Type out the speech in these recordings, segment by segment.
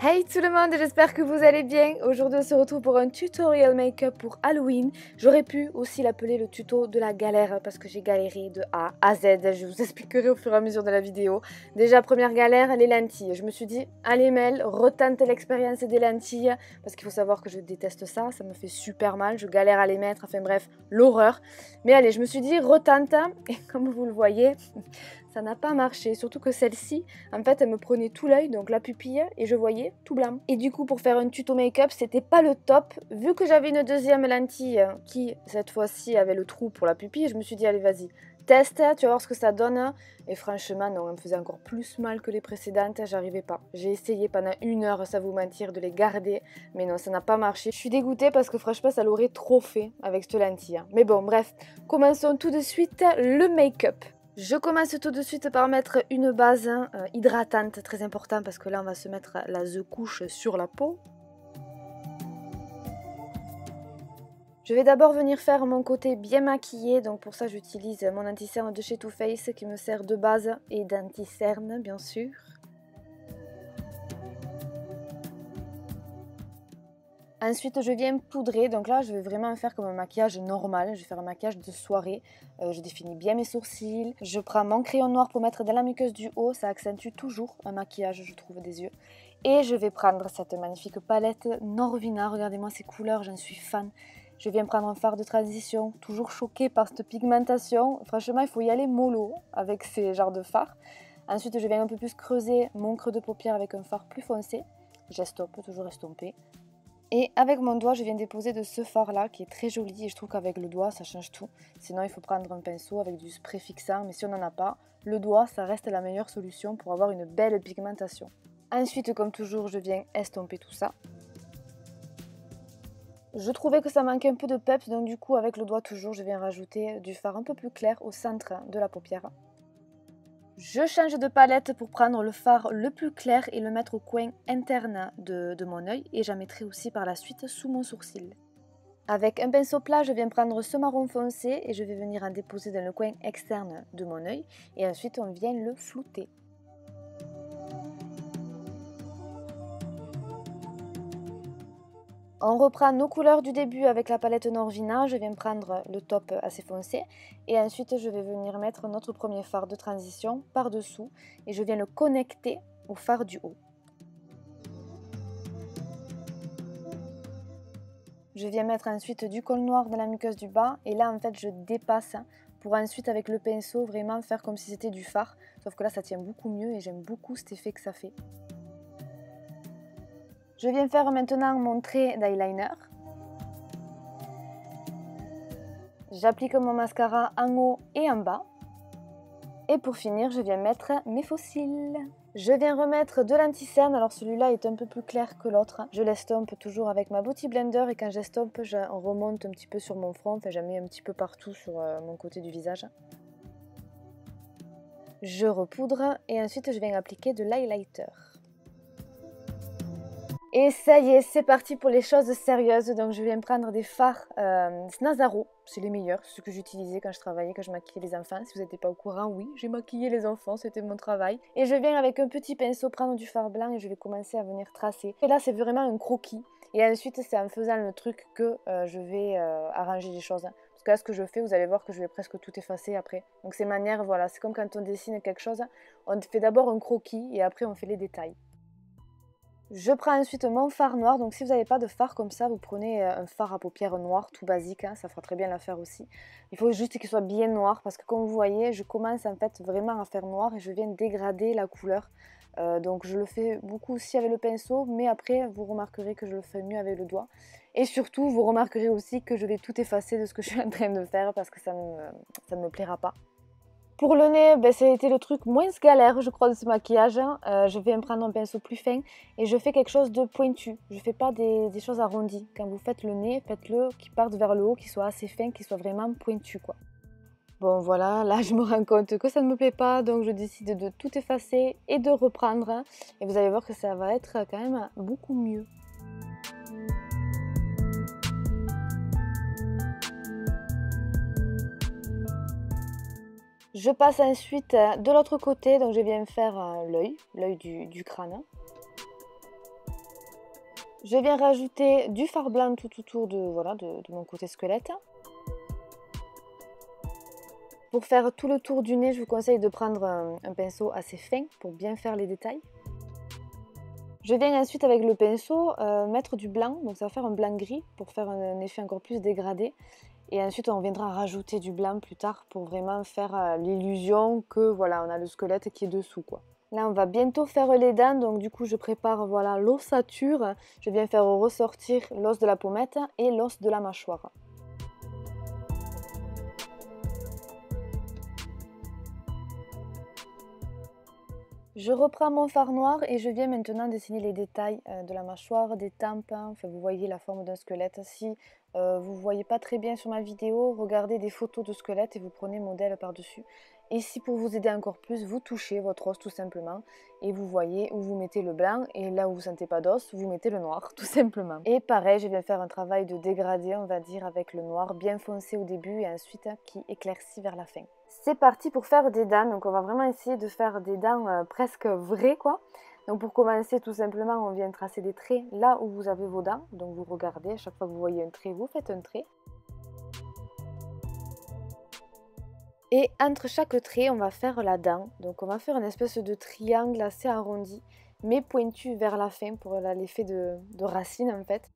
Hey tout le monde, j'espère que vous allez bien. Aujourd'hui on se retrouve pour un tutoriel make-up pour Halloween. J'aurais pu aussi l'appeler le tuto de la galère parce que j'ai galéré de A à Z. Je vous expliquerai au fur et à mesure de la vidéo. Déjà première galère, les lentilles. Je me suis dit, allez Mel, retente l'expérience des lentilles parce qu'il faut savoir que je déteste ça, ça me fait super mal, je galère à les mettre, enfin bref, l'horreur. Mais allez, je me suis dit, retente et comme vous le voyez... ça n'a pas marché, surtout que celle-ci, en fait, elle me prenait tout l'œil, donc la pupille, et je voyais tout blanc. Et du coup, pour faire un tuto make-up, c'était pas le top. Vu que j'avais une deuxième lentille qui, cette fois-ci, avait le trou pour la pupille, je me suis dit, allez, vas-y, teste, tu vas voir ce que ça donne. Et franchement, non, elle me faisait encore plus mal que les précédentes, j'arrivais pas. J'ai essayé pendant 1 heure, ça vous mentir, de les garder, mais non, ça n'a pas marché. Je suis dégoûtée parce que franchement, ça l'aurait trop fait avec cette lentille. Mais bon, bref, commençons tout de suite le make-up. Je commence tout de suite par mettre une base hydratante, très important parce que là on va se mettre la The Couche sur la peau. Je vais d'abord venir faire mon côté bien maquillé, donc pour ça j'utilise mon anti-cerne de chez Too Faced qui me sert de base et d'anti-cerne bien sûr. Ensuite, je viens poudrer, donc là je vais vraiment faire comme un maquillage normal, je vais faire un maquillage de soirée, je définis bien mes sourcils, je prends mon crayon noir pour mettre dans la muqueuse du haut, ça accentue toujours un maquillage je trouve des yeux. Et je vais prendre cette magnifique palette Norvina, regardez-moi ces couleurs, j'en suis fan. Je viens prendre un fard de transition, toujours choquée par cette pigmentation, franchement il faut y aller mollo avec ces genres de fards. Ensuite je viens un peu plus creuser mon creux de paupière avec un fard plus foncé, j'estompe, toujours estomper. Et avec mon doigt, je viens déposer de ce fard là qui est très joli et je trouve qu'avec le doigt ça change tout. Sinon il faut prendre un pinceau avec du spray fixant, mais si on n'en a pas, le doigt ça reste la meilleure solution pour avoir une belle pigmentation. Ensuite comme toujours je viens estomper tout ça. Je trouvais que ça manquait un peu de peps, donc du coup avec le doigt toujours je viens rajouter du fard un peu plus clair au centre de la paupière. Je change de palette pour prendre le fard le plus clair et le mettre au coin interne de mon œil et j'en mettrai aussi par la suite sous mon sourcil. Avec un pinceau plat, je viens prendre ce marron foncé et je vais venir en déposer dans le coin externe de mon œil et ensuite on vient le flouter. On reprend nos couleurs du début avec la palette Norvina, je viens prendre le top assez foncé et ensuite je vais venir mettre notre premier fard de transition par-dessous et je viens le connecter au fard du haut. Je viens mettre ensuite du col noir dans la muqueuse du bas et là en fait je dépasse pour ensuite avec le pinceau vraiment faire comme si c'était du fard, sauf que là ça tient beaucoup mieux et j'aime beaucoup cet effet que ça fait. Je viens faire maintenant mon trait d'eyeliner. J'applique mon mascara en haut et en bas. Et pour finir, je viens mettre mes faux cils. Je viens remettre de l'anti-cerne, alors celui-là est un peu plus clair que l'autre. Je l'estompe toujours avec ma Beauty Blender et quand j'estompe, je remonte un petit peu sur mon front, enfin j'en mets un petit peu partout sur mon côté du visage. Je repoudre et ensuite je viens appliquer de l'highlighter. Et ça y est, c'est parti pour les choses sérieuses. Donc je viens prendre des fards Snazaro, c'est les meilleurs, ceux que j'utilisais quand je travaillais, quand je maquillais les enfants. Si vous n'étiez pas au courant, oui, j'ai maquillé les enfants, c'était mon travail. Et je viens avec un petit pinceau prendre du fard blanc et je vais commencer à venir tracer. Et là, c'est vraiment un croquis. Et ensuite, c'est en faisant le truc que je vais arranger les choses. Parce que là, ce que je fais, vous allez voir que je vais presque tout effacer après. Donc ces manières, voilà, c'est comme quand on dessine quelque chose. On fait d'abord un croquis et après on fait les détails. Je prends ensuite mon fard noir, donc si vous n'avez pas de fard comme ça, vous prenez un fard à paupières noir, tout basique, hein, ça fera très bien l'affaire aussi. Il faut juste qu'il soit bien noir, parce que comme vous voyez, je commence en fait vraiment à faire noir et je viens dégrader la couleur. Donc je le fais beaucoup aussi avec le pinceau, mais après vous remarquerez que je le fais mieux avec le doigt. Et surtout, vous remarquerez aussi que je vais tout effacer de ce que je suis en train de faire, parce que ça ne me plaira pas. Pour le nez, ben, ça a été le truc moins galère, je crois, de ce maquillage. Je vais me prendre un pinceau plus fin et je fais quelque chose de pointu. Je ne fais pas des choses arrondies. Quand vous faites le nez, faites-le qui parte vers le haut, qui soit assez fin, qui soit vraiment pointu, quoi. Bon, voilà, là, je me rends compte que ça ne me plaît pas, donc je décide de tout effacer et de reprendre. Et vous allez voir que ça va être quand même beaucoup mieux. Je passe ensuite de l'autre côté, donc je viens faire l'œil du crâne. Je viens rajouter du fard blanc tout autour de, voilà, de mon côté squelette. Pour faire tout le tour du nez, je vous conseille de prendre un pinceau assez fin pour bien faire les détails. Je viens ensuite avec le pinceau mettre du blanc, donc ça va faire un blanc gris pour faire un effet encore plus dégradé. Et ensuite on viendra rajouter du blanc plus tard pour vraiment faire l'illusion que voilà, on a le squelette qui est dessous quoi. Là on va bientôt faire les dents, donc du coup je prépare voilà l'ossature. Je viens faire ressortir l'os de la pommette et l'os de la mâchoire. Je reprends mon fard noir et je viens maintenant dessiner les détails de la mâchoire, des tempes, hein. Enfin, vous voyez la forme d'un squelette. Si vous ne voyez pas très bien sur ma vidéo, regardez des photos de squelette et vous prenez modèle par-dessus. Et si pour vous aider encore plus, vous touchez votre os tout simplement et vous voyez où vous mettez le blanc et là où vous ne sentez pas d'os, vous mettez le noir tout simplement. Et pareil, je viens faire un travail de dégradé, on va dire, avec le noir bien foncé au début et ensuite qui éclaircit vers la fin. C'est parti pour faire des dents, donc on va vraiment essayer de faire des dents presque vraies quoi. Donc pour commencer tout simplement on vient tracer des traits là où vous avez vos dents. Donc vous regardez, à chaque fois que vous voyez un trait, vous faites un trait. Et entre chaque trait on va faire la dent. Donc on va faire une espèce de triangle assez arrondi mais pointu vers la fin pour l'effet de racine en fait.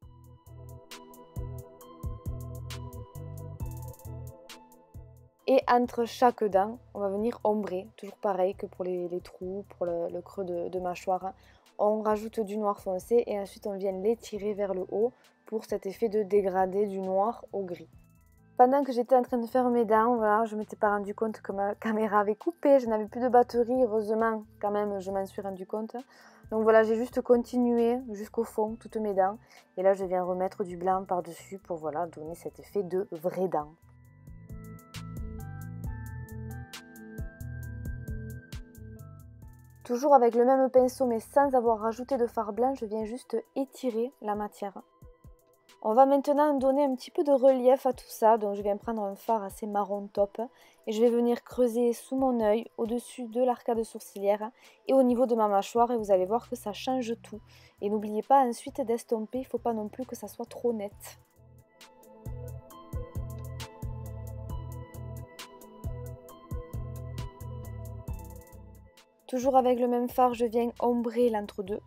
Et entre chaque dent, on va venir ombrer, toujours pareil que pour les trous, pour le creux de mâchoire. On rajoute du noir foncé et ensuite on vient l'étirer vers le haut pour cet effet de dégradé du noir au gris. Pendant que j'étais en train de faire mes dents, voilà, je ne m'étais pas rendu compte que ma caméra avait coupé, je n'avais plus de batterie, heureusement quand même je m'en suis rendu compte. Donc voilà, j'ai juste continué jusqu'au fond, toutes mes dents. Et là je viens remettre du blanc par-dessus pour voilà, donner cet effet de vraies dents. Toujours avec le même pinceau mais sans avoir rajouté de fard blanc, je viens juste étirer la matière. On va maintenant donner un petit peu de relief à tout ça, donc je viens prendre un fard assez marron top et je vais venir creuser sous mon œil, au-dessus de l'arcade sourcilière et au niveau de ma mâchoire et vous allez voir que ça change tout. Et n'oubliez pas ensuite d'estomper, il ne faut pas non plus que ça soit trop net. Toujours avec le même fard, je viens ombrer l'entre-deux.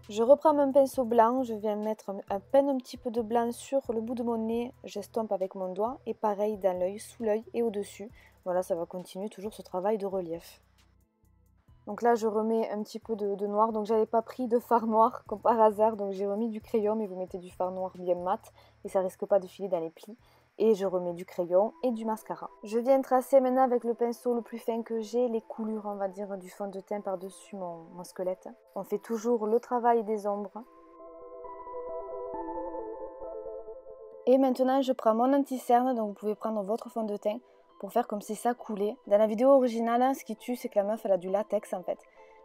Je reprends mon pinceau blanc, je viens mettre à peine un petit peu de blanc sur le bout de mon nez, j'estompe avec mon doigt et pareil dans l'œil, sous l'œil et au-dessus. Voilà, ça va continuer toujours ce travail de relief. Donc là, je remets un petit peu de noir, donc j'avais pas pris de fard noir comme par hasard, donc j'ai remis du crayon, mais vous mettez du fard noir bien mat et ça risque pas de filer dans les plis. Et je remets du crayon et du mascara. Je viens tracer maintenant avec le pinceau le plus fin que j'ai les coulures, on va dire, du fond de teint par-dessus mon squelette. On fait toujours le travail des ombres. Et maintenant, je prends mon anti-cerne, donc vous pouvez prendre votre fond de teint pour faire comme si ça coulait. Dans la vidéo originale, ce qui tue, c'est que la meuf, elle a du latex en fait.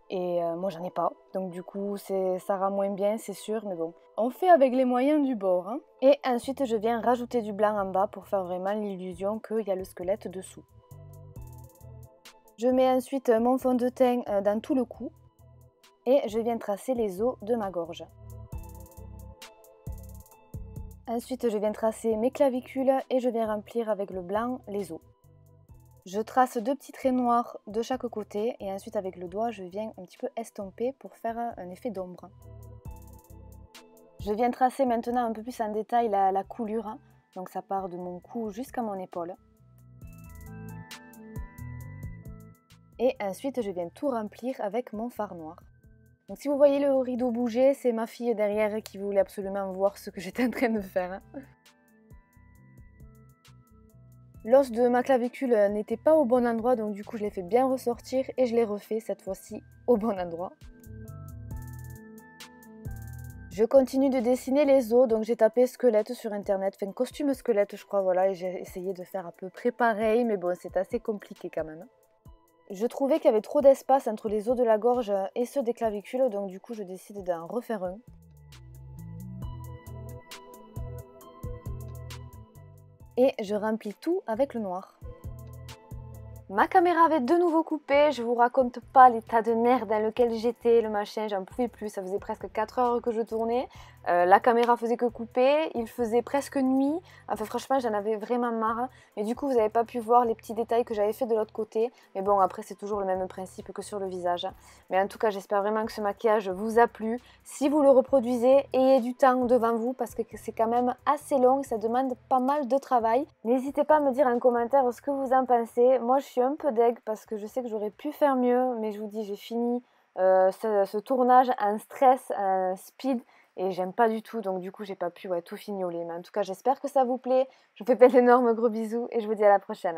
Et moi, j'en ai pas. Donc du coup, ça rend moins bien, c'est sûr, mais bon. On fait avec les moyens du bord. Hein. Et ensuite, je viens rajouter du blanc en bas pour faire vraiment l'illusion qu'il y a le squelette dessous. Je mets ensuite mon fond de teint dans tout le cou. Et je viens tracer les os de ma gorge. Ensuite, je viens tracer mes clavicules et je viens remplir avec le blanc les os. Je trace deux petits traits noirs de chaque côté et ensuite avec le doigt, je viens un petit peu estomper pour faire un effet d'ombre. Je viens tracer maintenant un peu plus en détail la coulure, donc ça part de mon cou jusqu'à mon épaule. Et ensuite, je viens tout remplir avec mon fard noir. Donc si vous voyez le rideau bouger, c'est ma fille derrière qui voulait absolument voir ce que j'étais en train de faire. L'os de ma clavicule n'était pas au bon endroit, donc du coup je l'ai fait bien ressortir et je l'ai refait cette fois-ci au bon endroit. Je continue de dessiner les os, donc j'ai tapé squelette sur internet, enfin costume squelette je crois, voilà, et j'ai essayé de faire à peu près pareil, mais bon c'est assez compliqué quand même. Je trouvais qu'il y avait trop d'espace entre les os de la gorge et ceux des clavicules, donc du coup je décide d'en refaire un. Et je remplis tout avec le noir. Ma caméra avait de nouveau coupé, je vous raconte pas l'état de nerfs dans lequel j'étais, le machin, j'en pouvais plus, ça faisait presque 4 heures que je tournais, la caméra faisait que couper, il faisait presque nuit, enfin franchement j'en avais vraiment marre, mais du coup vous n'avez pas pu voir les petits détails que j'avais fait de l'autre côté, mais bon après c'est toujours le même principe que sur le visage, mais en tout cas j'espère vraiment que ce maquillage vous a plu, si vous le reproduisez, ayez du temps devant vous parce que c'est quand même assez long, ça demande pas mal de travail, n'hésitez pas à me dire en commentaire ce que vous en pensez, moi je suis un peu deg parce que je sais que j'aurais pu faire mieux, mais je vous dis, j'ai fini ce tournage en stress, en speed, et j'aime pas du tout, donc du coup, j'ai pas pu tout fignoler. Mais en tout cas, j'espère que ça vous plaît. Je vous fais plein d'énormes gros bisous et je vous dis à la prochaine.